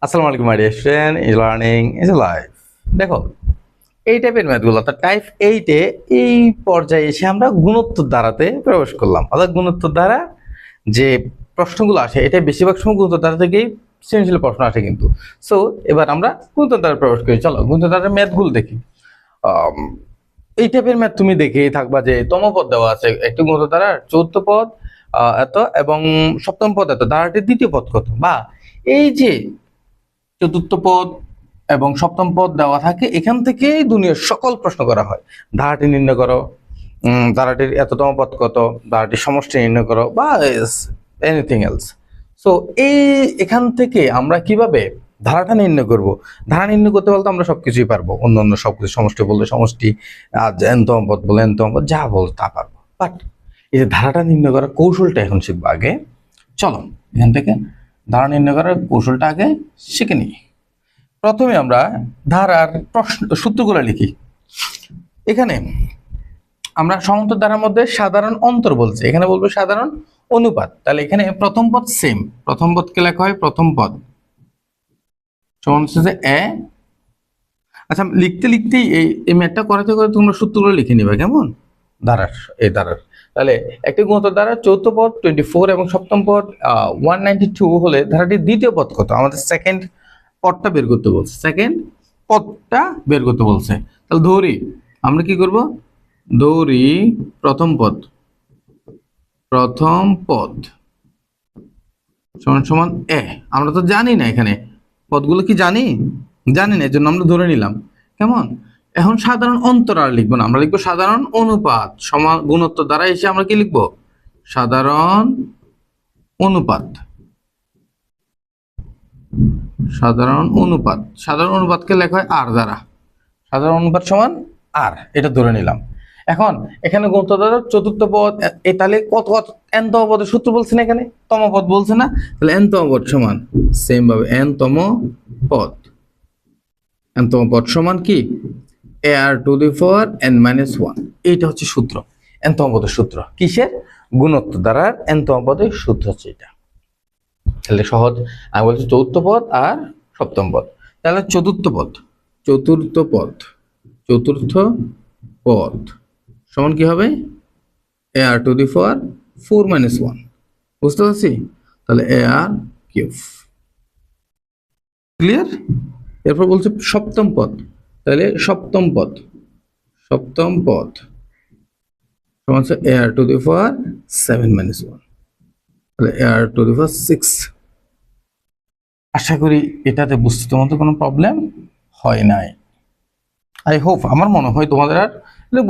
আসসালামু আলাইকুম my dear student, learning is a life. দেখো, এই টাইপের ম্যাথগুলো অর্থাৎ টাইপ 8-এ এই পর্যায়ে এসে আমরা গুণোত্তর ধারাতে প্রবেশ করলাম। অর্থাৎ গুণোত্তর ধারা যে প্রশ্নগুলো আসে, এটা বেশিরভাগ সময় গুণোত্তর ধারা থেকেই সৃজনশীল প্রশ্ন আসে কিন্তু। সো এবার আমরা গুণোত্তর ধারায় প্রবেশ করি। চলো গুণোত্তর ধারার ম্যাথগুলো দেখি। এই টাইপের ম্যাথ তুমি দেখেই থাকবা যে তম পদ দেওয়া আছে, একটি গুণোত্তর ধারার চতুর্থ পদ এত এবং সপ্তম পদ এত, ধারাটির দ্বিতীয় পদ কত, বা এই যে চতুর্থ পদ এবং সপ্তম পদ দেওয়া থাকে, এখান থেকেই দুনিয়ার সকল প্রশ্ন করা হয়। ধারাটি নির্ণয় করো, ধারাটির এততম পদ কত, ধারাটির সমষ্টি নির্ণয় করো, বা এনিথিং এলস। সো এখান থেকে আমরা কিভাবে ধারাটা নির্ণয় করব? ধারা নির্ণয় করতে বলতে আমরা সবকিছুই পারবো, অন্য সবকিছু, সমষ্টি বললে সমষ্টি, এনতম পদ বলে এনতম পদ, যা বল তা পারবো। বাট এই যে ধারাটা নির্ণয় করার কৌশলটা এখন শিখবো আগে। চলো এখান থেকে ধারা নির্ণয় করার কৌশলটা আগে শিখে নিই। প্রথমে আমরা ধারার সূত্রগুলো লিখি। এখানে আমরা সমান্তর ধারার মধ্যে সাধারণ অন্তর বলছে, এখানে বলবো সাধারণ অনুপাত। তাহলে এখানে প্রথম পদ সেম, প্রথম পদকে লেখা হয় প্রথম পদ সমান হচ্ছে যে এ। আচ্ছা, লিখতে লিখতেই এই ম্যাথটা করাতে করে তোমরা সূত্রগুলো লিখে নিবে কেমন ধারার, এই ধারার। তাহলে একটি গুণোত্তর ধারা চৌথ পদ 24 এবং সপ্তম পদ 192 হলে ধারাটির দ্বিতীয় পদ কত? আমাদের সেকেন্ড পদটা বের করতে বলছে, সেকেন্ড পদটা বের করতে বলছে। তাহলে ধরি, আমরা কি করব? ধরি প্রথম পদ, প্রথম পদ সমান সমান এ। আমরা তো জানি না এখানে পদগুলো কি জানি না, এর জন্য আমরা ধরে নিলাম। কেমন? এখন সাধারণ অন্তর আর লিখবো না, আমরা লিখবো সাধারণ অনুপাত। সমান গুণোত্তর দ্বারা এসে আমরা কি লিখবো? সাধারণ অনুপাত। সাধারণ অনুপাত, সাধারণ অনুপাতকে লেখা হয় আর দ্বারা। সাধারণ অনুপাত সমান আর, এটা ধরে নিলাম। এখন এখানে গুণোত্তর দ্বারা চতুর্থ পদ, তাহলে কত কত এনতম পদের সূত্র বলছে না, এখানে তম পদ বলছে না, তাহলে এনতম পদ সমান সেম ভাবে এনতম পদ। এনতম পদ সমান কি? A r to the power n minus 1। এইটা হচ্ছে সূত্র, এনতম পদের সূত্র। কিসের? গুণোত্তর দ্বারার এনতম পদের সূত্র হচ্ছে এটা। তাহলে সহজ, আমি বলছি চতুর্থ পদ আর সপ্তম পদ। তাহলে চতুর্থ পদ, চতুর্থ পদ, চতুর্থ পদ সমান কি হবে? এ r to the power 4 minus 1। বুঝতে পারছি? তাহলে এ আর কিউব। ক্লিয়ার? এরপর বলছে সপ্তম পদ, তাহলে সপ্তম পদ, সপ্তম পদ সমান হচ্ছে এ r to the power 7 minus 1, তাহলে এ আর টু দি পাওয়ার 6। আশা করি এটাতে বুঝতে তোমাদের কোনো প্রবলেম হয় নাই। আই হোপ, আমার মনে হয় তোমাদের আর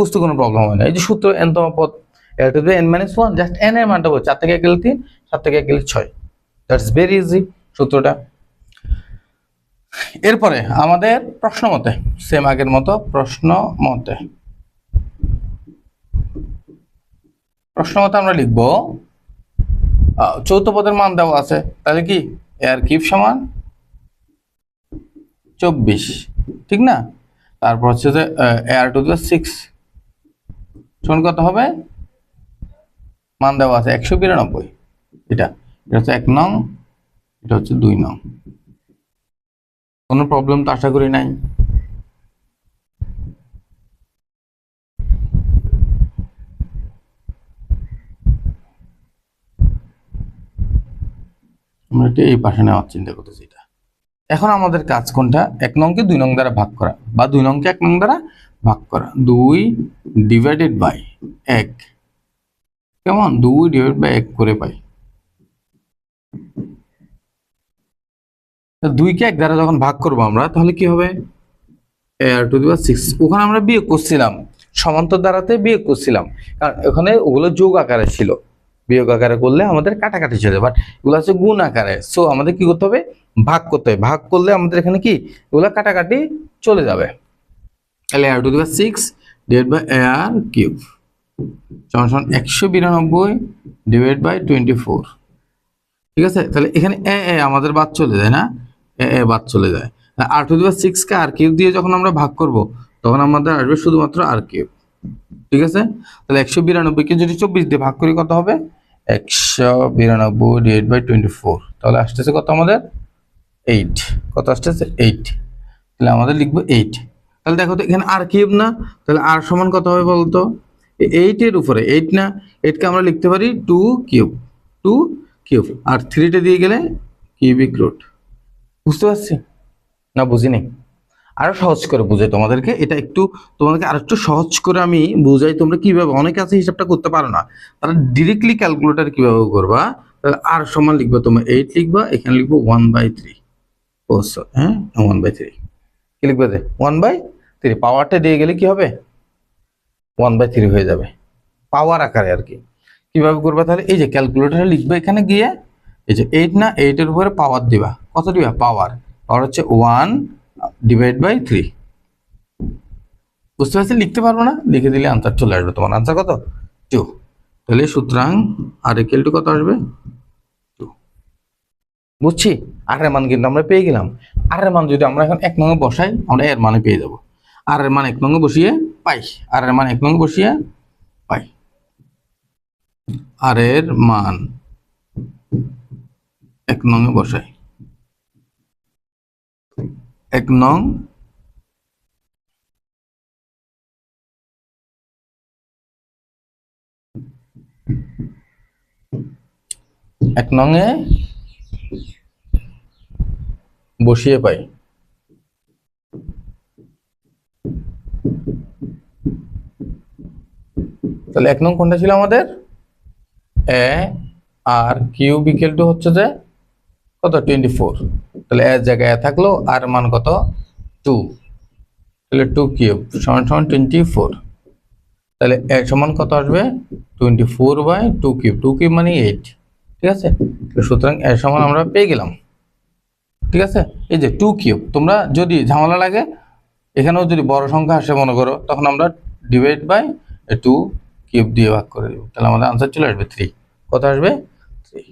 বুঝতে কোনো প্রবলেম হয় না। এই যে সূত্র এনতম পদ a to the n minus 1, just n এর মানটা বলছে 4 থেকে 1 গেলে 3, 7 থেকে 1 গেলে 6। দ্যাটস ভেরি ইজি সূত্রটা। এরপরে আমাদের প্রশ্ন মতে, সেম আগের মতো প্রশ্ন মতে, আমরা লিখব চৌথ পদের মান দেওয়া আছে, তাহলে কি এ আর কিউব সমান 24, ঠিক না? তারপর হচ্ছে যে এ আর টু দি 6 সমান কত হবে? মান দেওয়া আছে 192। এটা হচ্ছে 1 নং, এটা হচ্ছে 2 নং। কোনো প্রবলেম তো আশা করি নাই। আমরা এটা এই পাশে নেওয়ার চিন্তা করতেছি। এটা এখন আমাদের কাজ কোনটা? 1 নংকে 2 নং দ্বারা ভাগ করা, বা 2 নংকে 1 নং দ্বারা ভাগ করা। 2 ডিভাইডেড বাই 1, কেমন? 2 ডিভাইড বাই 1 করে পাই। 2 কে 1 দ্বারা যখন ভাগ করবো আমরা, তাহলে কি হবে? এ আর টু দি পাওয়ার 6। ওখানে আমরা বিয়োগ করছিলাম, সমান্তর দ্বারাতে বিয়োগ করছিলাম, কারণ ওখানে ওগুলো যোগ আকারে ছিল। বিয়োগ আকারে করলে আমাদের কাটাকাটি ছিল, বাট এগুলো হচ্ছে গুণ আকারে। সো আমাদের কি করতে হবে? ভাগ করতে হবে। ভাগ করলে আমাদের এখানে কি এগুলো কাটাকাটি চলে যাবে। তাহলে r to the power 6 divide by a r cube সমান সমান 192 ডিভাইড বাই 24। ঠিক আছে? তাহলে এখানে এ আমাদের বাদ চলে যায় না, এ বাদ চলে যায়। আর to the power 6 K R cube দিয়ে যখন আমরা ভাগ করব, তখন আমাদের আসবে শুধুমাত্র আর কিউব। ঠিক আছে? তাহলে 192 কে যদি 24 দিয়ে ভাগ করি কত হবে? 192 ডিভাইড বাই 24, তাহলে আসতেছে কত আমাদের? 8। কত আসতেছে 8, তাহলে আমাদের লিখবো 8। তাহলে দেখো তো এখানে আর কিউব না, তাহলে আর সমান কত হবে বলতো? 8 এর উপরে 8 না, 8 কে আমরা লিখতে পারি 2 কিউব, 2 কিউব, আর 3টা দিয়ে গেলে কিউবিক রুট। বুঝতে পারছি না বুঝিনি? আরো সহজ করে বুঝাই তোমাদেরকে, এটা একটু তোমাদেরকে আরেকটু সহজ করে আমি বুঝাই, তোমরা কিভাবে, অনেকে আছে হিসাবটা করতে পারো না, তারা ডিরেক্টলি ক্যালকুলেটর কিভাবে করবা। তাহলে আর সমান লিখবা, তোমরা 8 লিখবা, এখানে লিখবো 1/3। ও হ্যাঁ 1/3 কি লিখবে? 1/3 পাওয়ারটা দিয়ে গেলে কি হবে? 1/3 হয়ে যাবে, পাওয়ার আকারে আর কি। কিভাবে করবে তাহলে? এই যে ক্যালকুলেটরে লিখবে, এখানে গিয়ে এই যে 8 না, 8 এর উপরে পাওয়ার দিবা, কত দিবা? পাওয়ার হচ্ছে 1/3। বুঝতে পারছি? লিখতে পারবো না, লিখে দিলে আনসার চলে আসবে। তোমার আনসার কত? 2। তাহলে সুতরাং আর ইকুয়াল টু কত আসবে? 2। বুঝছি? আর এর মান কিন্তু আমরা পেয়ে গেলাম। আর এর মান যদি আমরা এখন 1 নং বসাই, আমরা এর মানে পেয়ে যাব। আর এর মান 1 নং বসিয়ে পাই, আর এর মান 1 নং বসিয়ে পাই। আর এর মান 1 নং বসাই, 1 নং 1 নং এ বসিয়ে পাই। তাহলে 1 নং কোনটা ছিল আমাদের? এ আর কিউব ইকুয়াল টু হচ্ছে যে কত? 24। তাহলে এর জায়গায় এ থাকলো, আর মান কত? 2। তাহলে 2 কিউব সমান সমান 24। তাহলে এ সমান কত আসবে? 24/2 কিউব, 2 কিউব মানে 8। ঠিক আছে, সুতরাং এর সমান আমরা পেয়ে গেলাম। ঠিক আছে, এই যে 2 কিউব, তোমরা যদি ঝামেলা লাগে এখানেও যদি বড় সংখ্যা আসে মনে করো, তখন আমরা ডিভাইড বাই 2 কিউব দিয়ে ভাগ করে দেব, তাহলে আমাদের আনসার চলে আসবে 3। কত আসবে? 3।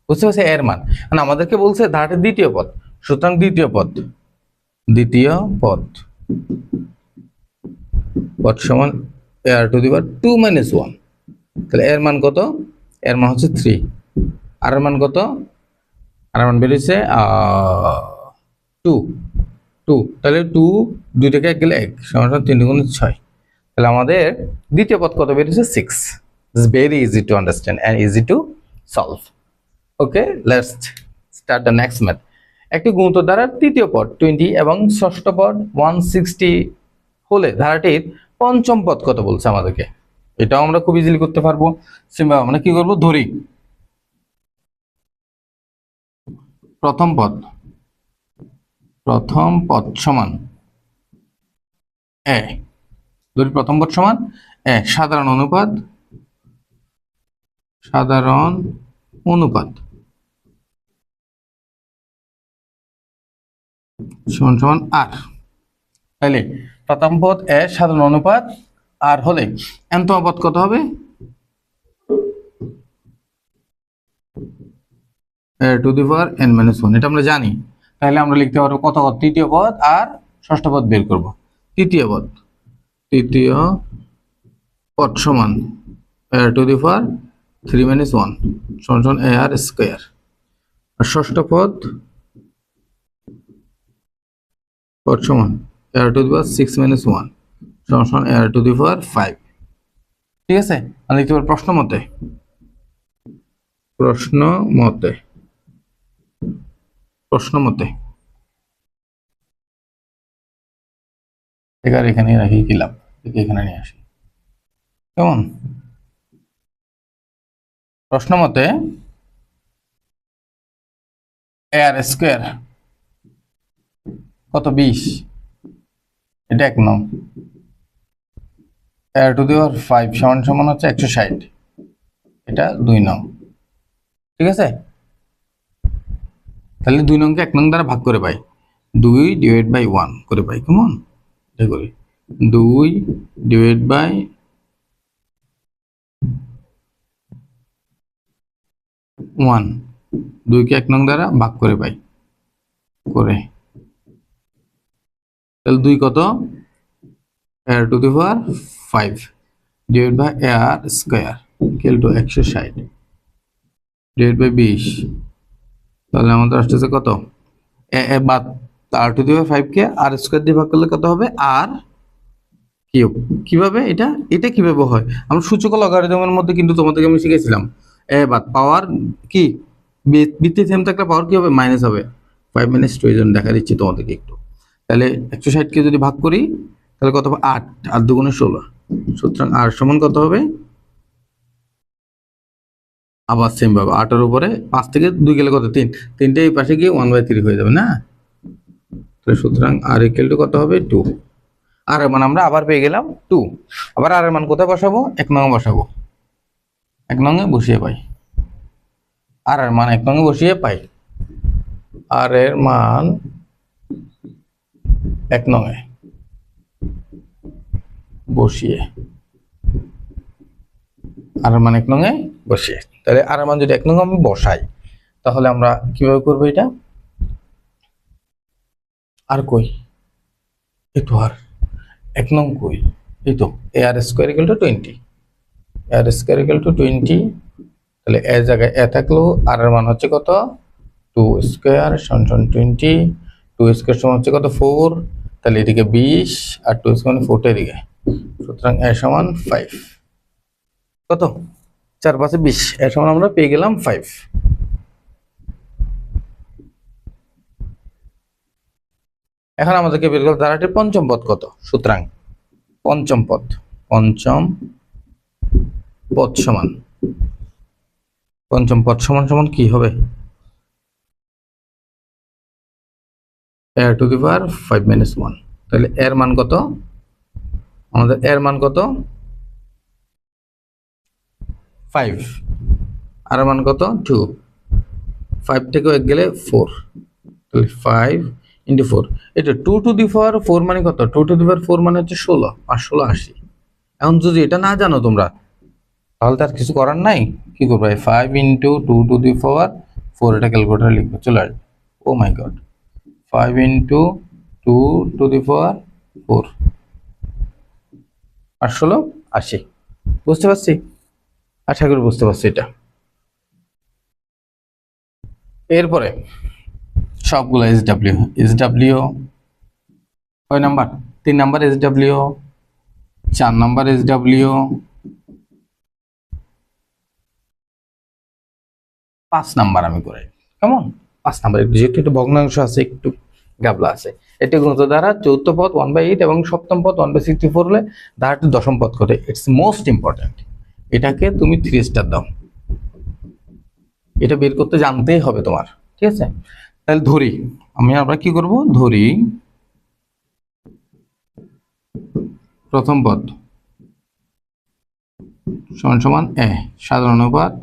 বুঝতে পারছি? এর মান মানে আমাদেরকে বলছে ধারাটির দ্বিতীয় পদ, সুতরাং দ্বিতীয় পদ, দ্বিতীয় পদ পদ সমান আর টু দি পাওয়ার 2 - 1। তাহলে এর মান কত? এর মান হচ্ছে 3। আর এর মান কত? আর এর মান বেরিয়েছে 2। 2, তাহলে 2 2 থেকে 1 গেলে 1 সমান 3 × 6। তাহলে আমাদের দ্বিতীয় পদ কত বেরিয়েছে? 6। It's very easy to understand and easy to solve. Okay, let's start the next math. একটি গুণিতক ধারার তৃতীয় পদ 20 এবং ষষ্ঠ পদ 160 হলে ধারাটির পঞ্চম পদ কত বলছে আমাদেরকে? এটাও আমরা খুব ইজিলি করতে পারবো। আমরা কি করব? ধরি প্রথম পদ সমান এ, ধরি প্রথম পদ সমান এ, সাধারণ অনুপাত সমান সমান আর। তাহলে প্রথম পদ এ, সাধারণ অনুপাত আর হলে এনতম পদ কত হবে? Two the power n - 1। এটা আমরা জানি, তাহলে আমরা লিখতে পারবো কত পদ? তৃতীয় পদ আর ষষ্ঠ পদ বের করব। তৃতীয় পদ সমান টু দি পাওয়ার 3 - 1 সমান সমান ar স্কয়ার। আর ষষ্ঠ পদ সমান ar টু দি পাওয়ার 6 - 1 সমান ar টু দি পাওয়ার 5। ঠিক আছে, আমি লিখতে পারি প্রশ্ন মতে এখানে রাখি, কি লাভ, এখানে নিয়ে আসি। কেমন? প্রশ্ন মতে আর স্কয়ার কত? 20, এটা 1 নং। আর টু দি পাওয়ার 5 সমান সমান হচ্ছে 160, এটা 2 নং। ঠিক আছে, তাহলে 2 নংকে 1 নং দ্বারা ভাগ করে পাই, 2/1 করে পাই। কেমন? এটা করি 2/1, 2কে 1 নং দ্বারা ভাগ করে পাই করে। তাহলে 2 কত? R to the power 5 divide by r square equal to 160 divide by 20। তাহলে আমাদের আসতেছে কত? বাদ আর to the power 5 K R square দিয়ে ভাগ করলে কত হবে আর কিউব। কিভাবে এটা এটা কিভাবে হয় আমরা সূচক লগারিদমের মধ্যে কিন্তু তোমাদেরকে আমি শিখেছিলাম বাদ পাওয়ার কি বৃত্তি সেম থাকলে পাওয়ার কি হবে মাইনাস হবে 5 মাইনাস 2 এর জন্য দেখা দিচ্ছি তোমাদেরকে একটু। তাহলে 160 কে যদি ভাগ করি তাহলে কত হবে 8 আর দুগুণে 16। সুতরাং আর সমান কত হবে আবার সেম ভাবে 8 এর উপরে 5 থেকে 2 গেলে কত 3, 3টে এই পাশে গিয়ে 1/3 হয়ে যাবে না। তাহলে সুতরাং আর ইকুয়াল টু কত হবে 2। আর এর মান আমরা আবার পেয়ে গেলাম 2। আবার আর এর মান কোথায় বসাবো 1 নং এ বসাবো, 1 নং এ বসিয়ে পাই আর এর মান 1 নং এ বসিয়ে পাই আর এর মান 1 নং এ বসিয়ে আর এর মান 1 নং এ বসিয়ে। তাহলে আর এর মান যদি 1 নং এ আমি বসাই তাহলে আমরা কিভাবে করব এটা আর কই একটু আর 1 নং কই এই তো a r square equal two 20 a r square equal two 20। তাহলে এ জায়গায় এ থাকলো আর এর মান হচ্ছে কত 2 স্কয়ার সমান 20, 2 স্কয়ার সমান হচ্ছে কত 4। তাহলে এদিকে 20 আর 2 স্কয়ার মানে 4 এদিকে। সুতরাং এ সমান 5 কত 4 5 20 এ সমান আমরা পেয়ে গেলাম 5। এখন আমাদেরকে বের করতে ধারাটির পঞ্চম পদ কত। সুতরাং পঞ্চম পদ সমান পঞ্চম পদ সমান সমান কি হবে a two the power 5 minus 1। তাহলে এর মান কত আমাদের এর মান কত 5 আর এর মান কত 2, 5 থেকে 1 গেলে 4। তাহলে 5 ইনটু 4 এটা 2 টু দি পাওয়ার 4 মানে কত 2 টু দি পাওয়ার 4 মানে হচ্ছে 16 আর 16 80। এখন যদি এটা না জানো তোমরা তাহলে তার কিছু করার নাই, কি করবে 5 ইনটু 2 টু দি পাওয়ার 4 এটা ক্যালকুলেটরে লিখবে চলে আসবে। ও মাই গড 5 ইনটু 2 টু দি পাওয়ার 4 আর 16 80। বুঝতে পারছি, আশা করি বুঝতে পারছি এটা। এরপরে সবগুলো এসডব্লিউ কয় number 3 number SW 4 number SW 5 number আমি করে কেমন 5 নাম্বার যেহেতু একটু ভগ্নাংশ আছে একটু গাবলা আছে। এটি গুণিত দ্বারা চতুর্থ পদ 1/8 এবং সপ্তম পদ 1/64 হলে ধারাটি দশম পদ কত। ইটস মোস্ট ইম্পর্টেন্ট, এটাকে তুমি 3 স্টার দাও, এটা বের করতে জানতেই হবে তোমার, ঠিক আছে। তাহলে ধরি আমরা কি করব ধরি প্রথম পদ সমান সমান এ সাধারণ অনুপাত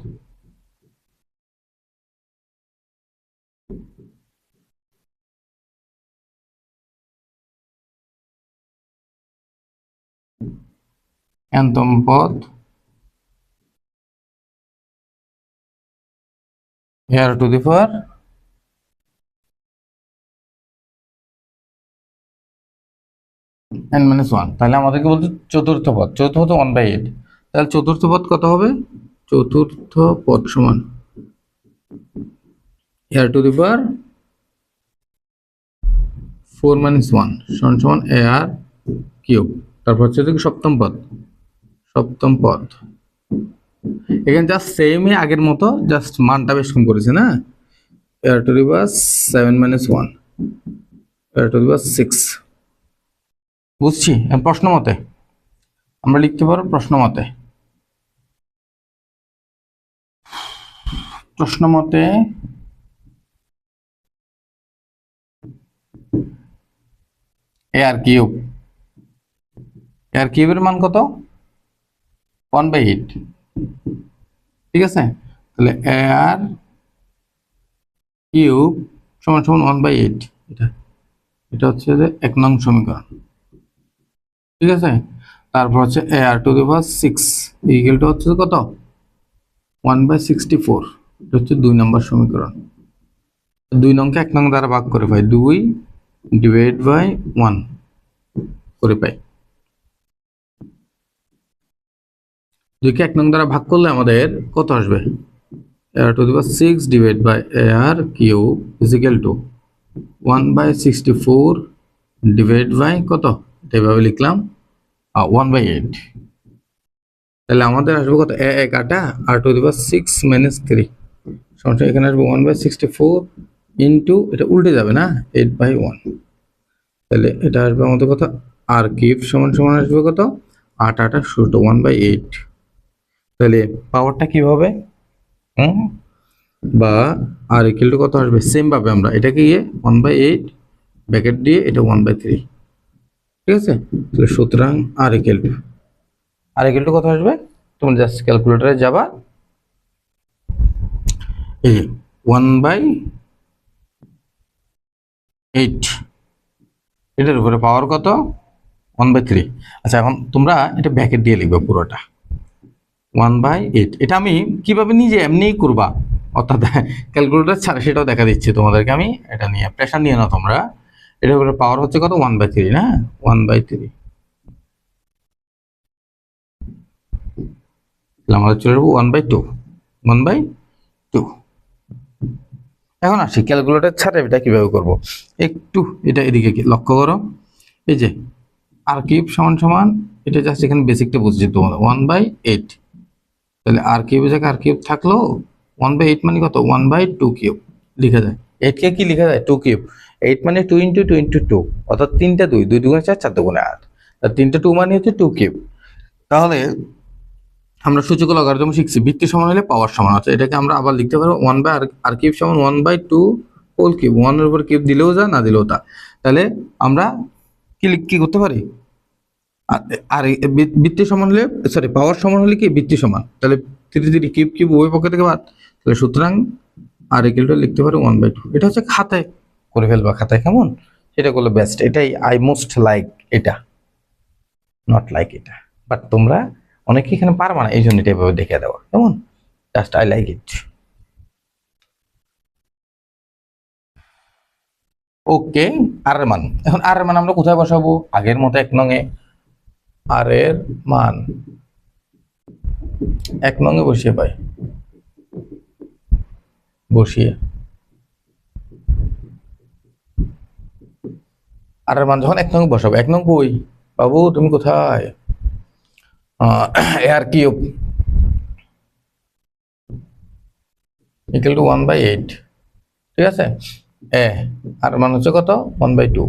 এনতম পদ r to the power n minus 1। তাহলে আমাদেরকে বলতে চতুর্থ পদ 1/8। তাহলে চতুর্থ পদ কত হবে চতুর্থ পদ সমান আর টু দি পাওয়ার 4 minus 1 সমান আর কিউব। তারপর হচ্ছে সপ্তম পদ এখানে জাস্ট সেমই আগের মতো, জাস্ট মানটা বেশ কম করেছে না। R to the power 7 minus 1 r to the power 6। বুঝছি প্রশ্ন মতে আমরা লিখতে পারো প্রশ্ন মতে আর কিউবের মান কত 1/8, ঠিক আছে। তাহলে আর কিউব সমান 1/8, এটা হচ্ছে যে 1 নং সমীকরণ, ঠিক আছে। তারপর হচ্ছে r to the power 6 equal to হচ্ছে কত 1/64, এটা হচ্ছে 2 নম্বর সমীকরণ। 2 নংকে 1 নং দ্বারা ভাগ করে পাই 2 ডিভাইড বাই 1 করে পাই। 2 কে 1 নং দ্বারা ভাগ করলে আমাদের কত আসবে r to the power 6 divide by r cube is equal to 1/64 divide by কত, এটা এভাবে লিখলাম 1/8। তাহলে আমাদের আসবে কত, a কাটা r⁻6 - 3 এখানে আসবে 1/64 ইন্টু, এটা উল্টে যাবে না, 8/1। তাহলে এটা আসবে আমাদের কত, আর কিউব সমান সমান আসবে কত, 8 1/8। তাহলে পাওয়ারটা কি হবে, বা আর ইকুয়াল টু কত আসবে, সেম ভাবে আমরা এটাকে 1/8 ব্র্যাকেট দিয়ে এটা 1/3, ঠিক আছে। তাহলে সুতরাং আর ইকুয়াল টু কত আসবে, তুমি জাস্ট ক্যালকুলেটরে যাবা, এই 1/8 এটার উপরে পাওয়ার কত, 1/3। আচ্ছা এখন তোমরা এটা ব্র্যাকেট দিয়ে লিখবে পুরোটা 1/8। এটা আমি কিভাবে নিজে এমনিই করবা, অর্থাৎ ক্যালকুলেটর ছাড়া, সেটাও দেখা দিচ্ছি তোমাদেরকে আমি। এটা নিয়ে প্রেশার নিয়ে না তোমরা, এটার উপরে পাওয়ার হচ্ছে কত, 1/3 না, 1/3। আমাদের চলে যাবো 1/2, 1/2। এখন আসি ক্যালকুলেটর ছাড়া এটা কিভাবে করব, একটু এটা এদিকে লক্ষ্য করো। এই যে আর কিউব সমান সমান, এটা জাস্ট এখানে বেসিকটা বুঝছি তোমাদের, 1/8। তাহলে আর কিউবের জায়গায় আর কিউব থাকলো, 1/8 মানে কত, 1/2 কিউব লিখা যায়। 8 কে কি লিখা যায়, 2 কিউব। 8 মানে 2 × 2 × 2, অর্থাৎ 3টা 2, 2 2 4, 4 2 8। আর 3টা 2 মানে হচ্ছে 2 কিউব। তাহলে আমরা সূচক লগারিদম শিখছি, ভিত্তি সমান হলে পাওয়ার সমান আছে। এটাকে আমরা আবার লিখতে পারবো 1/r কিউব সমান 1/2 হোল কিউব। 1 এর উপর কিউব দিলেও যা, না দিলেও তা। তাহলে আমরা কি করতে পারি, আর বৃত্তি সমান হলে, সরি পাওয়ার সমান হলে কি বৃত্তি সমান, তাহলে 3 3 কিউব কিউব উভয় পক্ষ থেকে বাদ। তাহলে সুতরাং আর ইকুয়াল টু লিখতে পারি 1/2। এটা হচ্ছে খাতায় করে ফেলবা, খাতায় কেমন, সেটা করলে বেস্ট। এটাই আই মোস্ট লাইক, এটা নট লাইক এটা। বাট তোমরা অনেকে এখানে পারবা না, এই জন্য এটা এভাবে দেখে দেওয়া, কেমন, জাস্ট আই লাইক ইট। ওকে, আর এর মান, এখন আর এর মান আমরা কোথায় বসাবো, আগের মতো 1 নং এ। আর এর মান 1 নং এ বসিয়ে পাই, বসিয়ে আর এর মান যখন 1 নং বসাবো, 1 নং কই বাবু, তুমি কোথায়, আর কিউব ইকুয়াল টু 1/8, ঠিক আছে। আর মান হচ্ছে কত, 1/2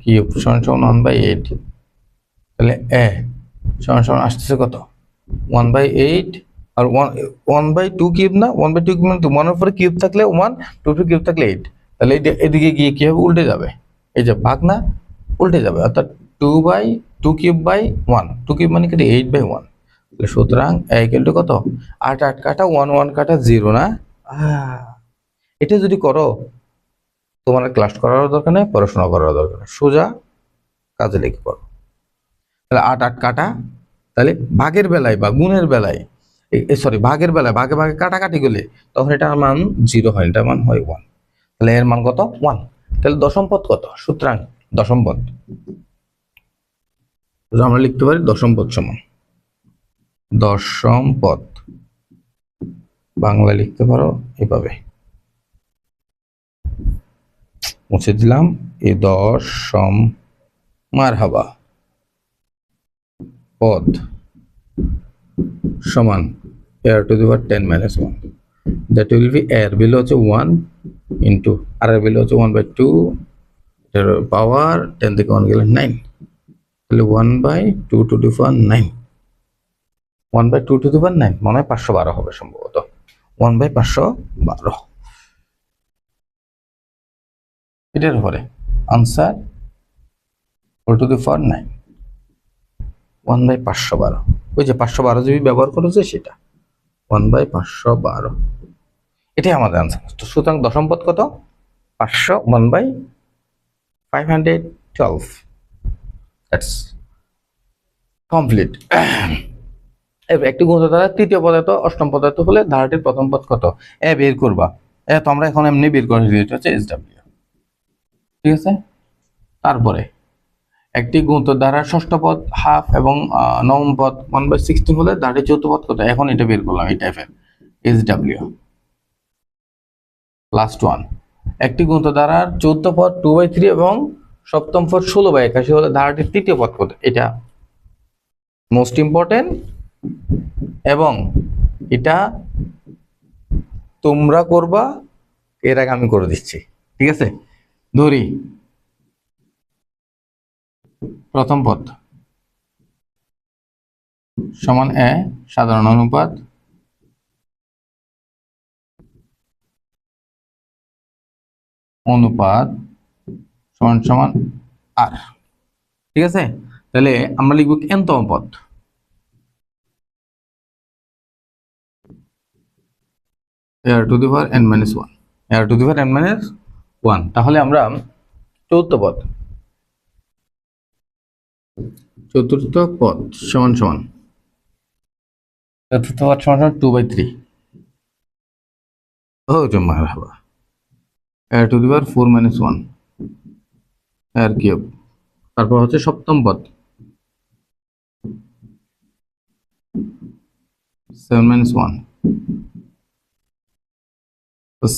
কিউব সমান সমান 1/8। তাহলে সমান সমান আসতেছে কত, 1/8 আর 1/2 কিউব না, 1/2 কিউব মানে 1 এর উপরে কিউব থাকলে 1, 2 কিউব থাকলে 8। তাহলে এদিকে গিয়ে কি হবে, উল্টে যাবে, এই যে ভাগ না, উল্টে যাবে, অর্থাৎ 2/2 কিউব বাই 1, 2 কিউব মানে কি 8/1। তাহলে সুতরাং ইকুয়াল টু কত, 8 8 কাটা 1 1 কাটা 0 না। এটা যদি করো, তোমার ক্লাস করার দরকার নেই, পড়াশোনা করার দরকার নেই, সোজা কাজে লেগে পড়ো। তাহলে 8 8 কাটা, তাহলে ভাগের বেলায় বা গুণের বেলায়, সরি ভাগের বেলায় ভাগে ভাগে কাটাকাটি গেলে তখন এটার মান 0 হয়, এটার মান হয় 1। তাহলে এর মান কত, 1। তাহলে দশম পদ কত, সুতরাং দশম পদ আমরা লিখতে পারি দশম পদ সমান, দশম পদ বাংলা লিখতে পারো এভাবে, মুছে দিলাম, এই দশম মারহাবা পদ সমান r⁻10 - 1, that will be r value হচ্ছে 1 ইন্টু আর এর ভ্যালু হচ্ছে 1/2, এর পাওয়ার 10 থেকে 1 গেলে 9। তাহলে 1/2 1/2 মনে হয় 512 হবে সম্ভবত, 1/512 এটার উপরে আনসার 9, 1/512। ওই যে 512 জিবি ব্যবহার করেছে সেটা, 1/512, এটাই আমাদের আনসার। তো সুতরাং দশম পদ কত, 500, 1/512। That's complete. এবার একটি গুণিত দ্বারা তৃতীয় পদার্থ অষ্টম পদার্থ হলে ধারাটির প্রথম পদ কত, বের করবা। তো আমরা এখন এমনি বের করে দিই, এটা হচ্ছে SW, ঠিক আছে। তারপরে একটি গুণিত ধারার ষষ্ঠ পদ হাফ এবং নবম পদ 1/16 হলে ধারাটির চতুর্থ পদ কত, এখন এটা বের করলাম, এই টাইপের SW লাস্ট ওয়ান। একটি গুণিত ধারার 14 পদ 2/3 এবং সপ্তম পদ 16/81 হলে ধারাটির তৃতীয় পদ কত? এটা মোস্ট ইম্পর্টেন্ট এবং এটা তোমরা করবা, এর আগে আমি করে দিচ্ছি। ঠিক আছে, ধরি প্রথম পদ সমান এ সাধারণ অনুপাত সমান সমান আর। ঠিক আছে, তাহলে আমরা লিখব n-তম পদ r two the power n-1, r two the power n-1। তাহলে আমরা চতুর্থ পদ সমান সমান 2/3 ও জমা হবে r two the power 4-1 r cube. তারপর হচ্ছে সপ্তম পদ 7-1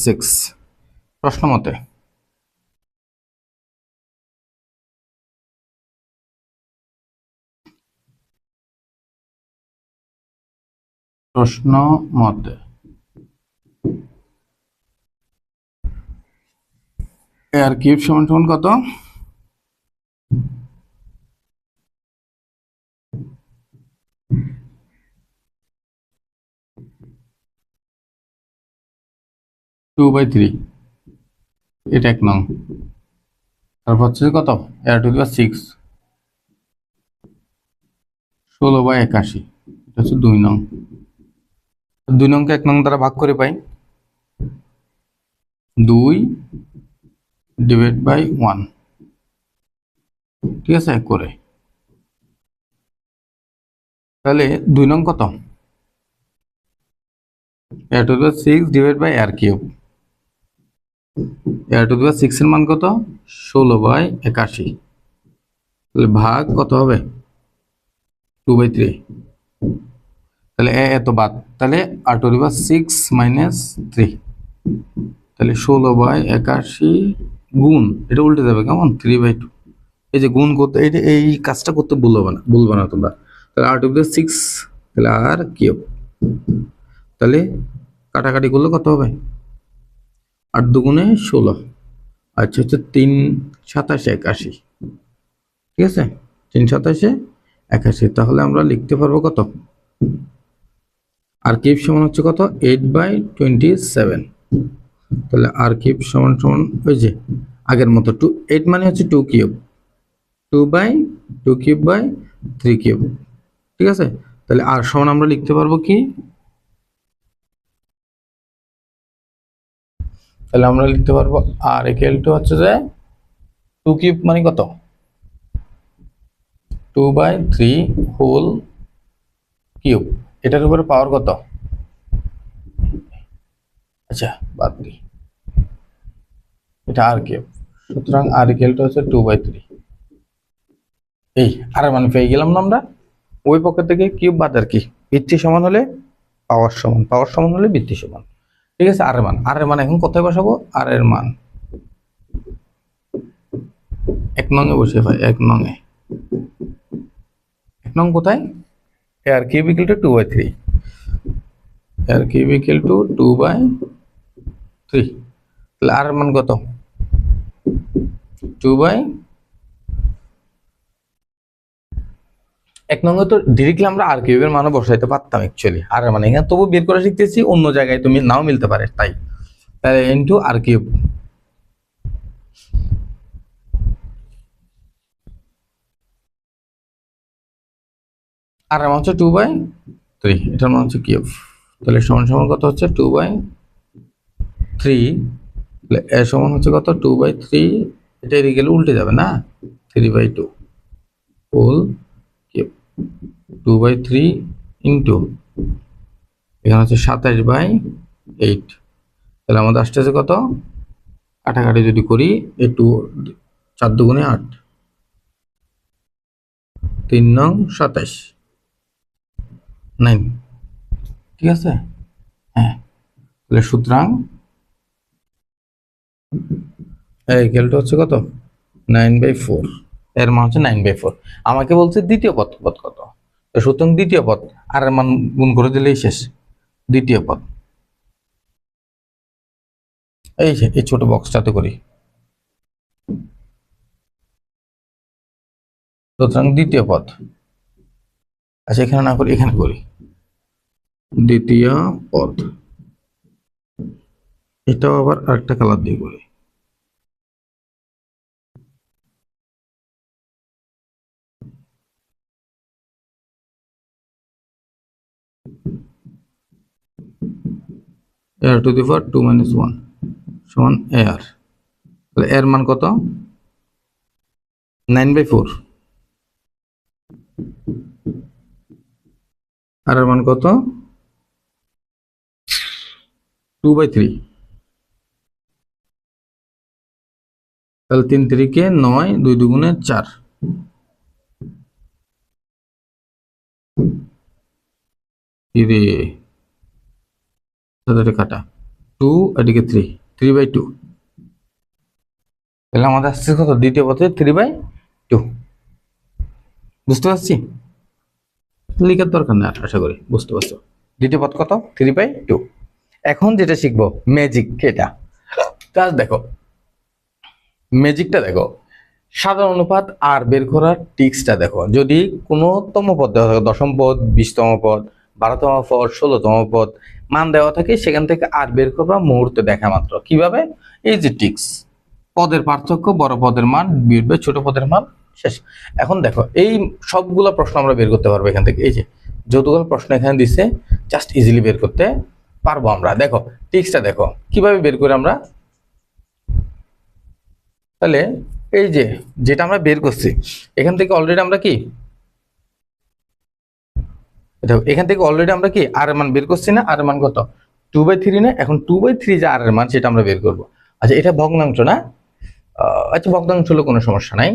6। প্রশ্ন মতে আর কিউব সমান সমান কত? টু বাই থ্রি, এটা 1 নং। তারপর হচ্ছে কত? আর টু দি পাওয়ার 6 16/81, এটা হচ্ছে 2 নং। 2 নংকে 1 নং দ্বারা ভাগ করে পাই 2/1। ঠিক আছে, করে তাহলে 2 নং কত? R to the power 6 divide by r cube. R to the power 6 এর মান কত? 16/81। তাহলে ভাগ কত হবে? 2/3। তাহলে এত বাদ, তাহলে আর টু দি পাওয়ার 6 - 3, তাহলে 16/81 গুণ, এটা উল্টে যাবে কেমন? 3/2। এই যে গুণ করতে, এই কাজটা করতে ভুলবে না তোমরা। তাহলে আর টু দি পাওয়ার 6, তাহলে আর কিউব। তাহলে কাটাকাটি করলে কত হবে? 8 দুগুণে 16, আচ্ছা হচ্ছে 3 27 81। ঠিক আছে, 3 27 81। তাহলে আমরা লিখতে পারবো কত? আর কিউব সমান হচ্ছে কত? 8/27। তাহলে আর কিউব সমান সমান ওই যে আগের মতো 8 মানে হচ্ছে 2 কিউব, 2/2 কিউব বাই 3 কিউব। ঠিক আছে, তাহলে আর সমান আমরা লিখতে পারবো কি? তাহলে আমরা লিখতে পারবো আর ইকুয়াল টু হচ্ছে যে 2 কিউব মানে কত? 2/3 হোল কিউব। এটার উপরে পাওয়ার কত? আচ্ছা বাদ দিই, এটা আর কিউব। সুতরাং আর ইকুয়াল টু হচ্ছে 2/3। এই আর মান পেয়ে গেলাম না আমরা। ওই পক্ষ থেকে কিউব বাদ আর কি, ভিত্তি সমান হলে পাওয়ার সমান, পাওয়ার সমান হলে ভিত্তি সমান। ঠিক আছে, আর এর মান এখন কোথায় বসাবো? আর এর মান 1 নং এ বসে পাই। 1 নং এ, 1 নং কোথায়? R cube equal to 2/3, r cube equal to 2/3। তাহলে আর এর মান কত? 1 নঙ্গে তো ডিরেক্টলি আমরা আর কিউবের মানও বসাইতে পারতাম অ্যাকচুয়ালি। আর মানে এখানে তবু বের করে শিখতেছি, অন্য জায়গায় তুমি নাও মিলতে পারে, তাই তাহলে ইনটু আর কিউব। আর মান হচ্ছে 2/3, এটার মান হচ্ছে কিউব। তাহলে সমান সমান কত হচ্ছে? 2/3। তাহলে এ সমান হচ্ছে কত? 2/3। এটা এদিকে গেলে উল্টে যাবে না, 3/2 হোল কিউব। 2/3 ইন্টু এখানে হচ্ছে 27/8। তাহলে আমাদের আসতেছে কত? কাটাকাটি যদি করি, একটু 4 দুগুণে 8, 3 নং 27, 9। ঠিক আছে, হ্যাঁ। তাহলে সুতরাং ইকুয়াল টু হচ্ছে কত 9/4, এর মান হচ্ছে 9/4। আমাকে বলছে দ্বিতীয় পদ পদ কত, তো সুতরাং দ্বিতীয় পদ আর এর মান গুণ করে দিলেই শেষ। দ্বিতীয় পদ এই ছোট বক্সটাতে করি, সুতরাং দ্বিতীয় পদ, আচ্ছা এখানে না করি এখানে করি, দ্বিতীয় পদ। এটাও আবার আরেকটা কালার দিয়ে করি, এর টু দি পাওয়ার 2 - 1 সমান এর, তাহলে এর মান কত 9/4, আর এর মান কত 2/3, তাহলে 3 3 9, 2 2 4, রে সাথে কাটা 2, এদিকে 3, 3/2, তাহলে আমাদের আসছে কত দ্বিতীয় পথে 3/2। বুঝতে পারছি, লিখার দরকার নেই, আশা করি বুঝতে পারছো। দ্বিতীয় পথ কত 3/2। এখন যেটা শিখবো ম্যাজিক, এটা কাজ দেখো, ম্যাজিকটা দেখো, সাধারণ অনুপাত আর বের করার টিক্সটা দেখো। যদি কোনো তম পদ দেওয়া থাকে, দশম পদ, 20তম পদ, 12তম পদ, 16তম পদ মান দেওয়া থাকে, সেখান থেকে আর বের করবা মুহূর্তে দেখা মাত্র। কিভাবে? এই যে টিক্স, পদের পার্থক্য, বড় পদের মান বিয়োগ ছোট পদের মান, শেষ। এখন দেখো এই সবগুলো প্রশ্ন আমরা বের করতে পারবো এখান থেকে। এই যে যতগুলো প্রশ্ন এখানে দিছে জাস্ট ইজিলি বের করতে পারবো আমরা। দেখো টিক্সটা দেখো কিভাবে বের করে আমরা, তাহলে এই যে যেটা আমরা বের করছি এখান থেকে অলরেডি আমরা কি, এখান থেকে অলরেডি আমরা কি আর এর মান বের করছি না? আর এর মান কত 2/3 না? এখন 2/3 যে আর এর মান সেটা আমরা বের করব। আচ্ছা এটা ভগ্নাংশ না, আচ্ছা ভগ্নাংশ হলে কোনো সমস্যা নাই।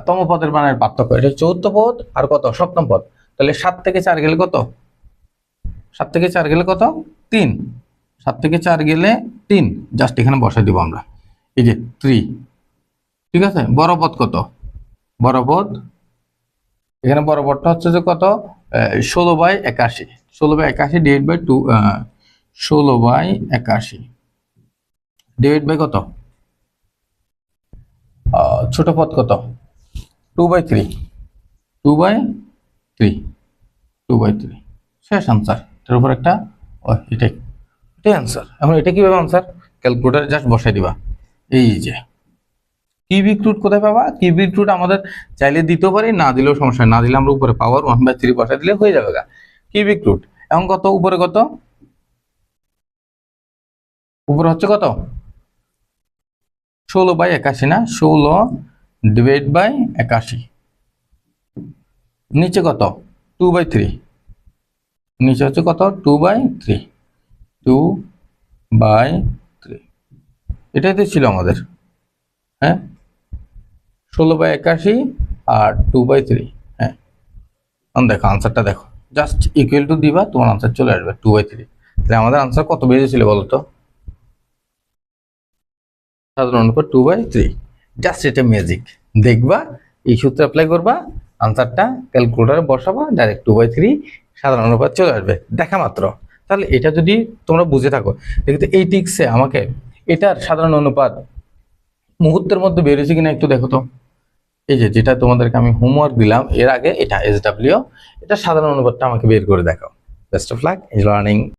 তম পদের মানের পার্থক্য, এটা চতুর্থ পদ আর কত সপ্তম পদ, তাহলে 7 থেকে 4 গেলে কত, 7 থেকে 4 গেলে কত 3, 7 থেকে 4 গেলে 3, জাস্ট এখানে বসাই দিব আমরা, এই যে 3। ঠিক আছে, বড় পদ কত, বড় পদ এখানে বড় পদটা হচ্ছে যে কত 16/81, 16/81 ডিভাইড বাই 2, 16/81 ডিভাইড বাই কত, ছোট পদ কত 2/3, 2/3, 2/3, শেষ আনসার। এটার উপর একটা এটাই এটাই আনসার। এখন এটা কিভাবে আনসার, ক্যালকুলেটার জাস্ট বসাই দিবা। এই যে কিউবিক রুট কোথায় পাবা, কিউবিক রুট আমাদের চাইলে দিতেও পারি, না দিলেও সমস্যা, না দিলে আমরা উপরে পাওয়ার 1/3 বসাই দিলে হয়ে যাবে গা কিউবিক রুট। এখন কত উপরে, কত উপরে হচ্ছে কত 16/81 না, 16 ডিভাইড বাই 81, নিচে কত 2/3, নিচে হচ্ছে কত 2/3, 2/3, এটাই তো ছিল আমাদের। হ্যাঁ 16/81 আর 2/3, হ্যাঁ দেখো আনসারটা দেখো, জাস্ট ইকুয়াল টু দিবা, তোমার আনসার চলে আসবে 2/3। তাহলে আমাদের আনসার কত বেরিয়েছিল বলো তো, সাধারণ অনুপাত 2/3। জাস্ট এটা ম্যাজিক, দেখবা এই সূত্র অ্যাপ্লাই করবা, আনসারটা ক্যালকুলেটারে বসাবা, ডাইরেক্ট 2/3 সাধারণ অনুপাত চলে আসবে দেখা মাত্র। তাহলে এটা যদি তোমরা বুঝে থাকো, দেখতে এই টিক্সে আমাকে এটার সাধারণ অনুপাত মুহূর্তের মধ্যে বেরিয়েছে কিনা একটু দেখো তো। এই যে যেটা তোমাদেরকে আমি হোমওয়ার্ক দিলাম এর আগে, এটা SW, এটা সাধারণ অনুপাতটা আমাকে বের করে দেখাও। Best of luck in learning.